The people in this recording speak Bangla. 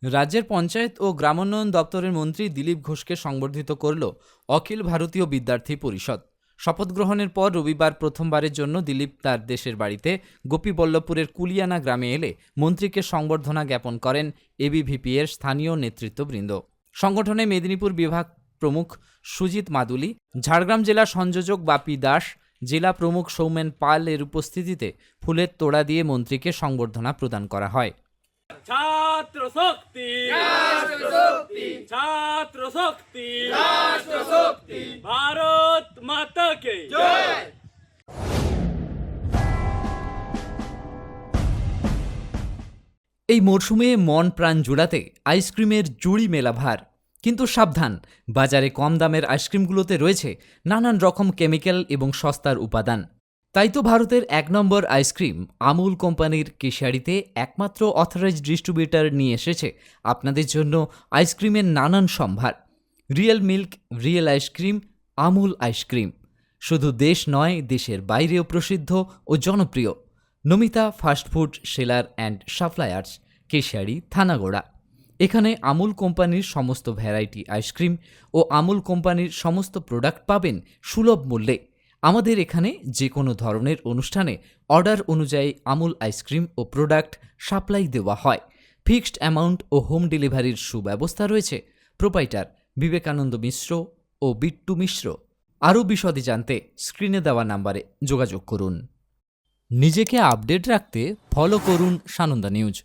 রাজ্যের পঞ্চায়েত ও গ্রামোন্নয়ন দপ্তরের মন্ত্রী দিলীপ ঘোষকে সংবর্ধিত করল অখিল ভারতীয় বিদ্যার্থী পরিষদ। শপথ গ্রহণের পর রবিবার প্রথমবারের জন্য দিলীপ তার দেশের বাড়িতে গোপীবল্লভপুরের কুলিয়ানা গ্রামে এলে মন্ত্রীকে সংবর্ধনা জ্ঞাপন করেন এবিভিপি এর স্থানীয় নেতৃত্ববৃন্দ। সংগঠনে মেদিনীপুর বিভাগ প্রমুখ সুজিত মাদুলি, ঝাড়গ্রাম জেলা সংযোজক বাপি দাস, জেলা প্রমুখ সৌমেন পাল এর উপস্থিতিতে ফুলের তোড়া দিয়ে মন্ত্রীকে সংবর্ধনা প্রদান করা হয়। ছাত্র শক্তি, ছাত্র শক্তি, ভারত মাতা কে জয়। এই মরশুমে মন প্রাণ জোড়াতে আইসক্রিমের জুড়ি মেলা ভার। কিন্তু সাবধান, বাজারে কম দামের আইসক্রিমগুলোতে রয়েছে নানান রকম কেমিক্যাল এবং সস্তার উপাদান। তাই তো ভারতের ১ নম্বর আইসক্রিম আমুল কোম্পানির কেশিয়াড়িতে একমাত্র অথরাইজড ডিস্ট্রিবিউটর নিয়ে এসেছে আপনাদের জন্য আইসক্রিমের নানান সম্ভার। Real milk, real ice cream, Amul ice cream শুধু দেশ নয়, দেশের বাইরেও প্রসিদ্ধ ও জনপ্রিয়। Namita fast food seller and suppliers, Keshiari, Thanagora. এখানে আমুল কোম্পানির সমস্ত ভ্যারাইটি আইসক্রিম ও আমুল কোম্পানির সমস্ত প্রোডাক্ট পাবেন সুলভ মূল্যে। আমাদের এখানে যে কোনো ধরনের অনুষ্ঠানে অর্ডার অনুযায়ী আমুল আইসক্রিম ও প্রোডাক্ট সাপ্লাই দেওয়া হয়। ফিক্সড অ্যামাউন্ট ও হোম ডেলিভারির সুব্যবস্থা রয়েছে। প্রোপাইটার বিবেকানন্দ মিশ্র ও বিট্টু মিশ্র। আরও বিশদে জানতে স্ক্রিনে দেওয়া নাম্বারে যোগাযোগ করুন। নিজেকে আপডেট রাখতে ফলো করুন সানন্দা নিউজ।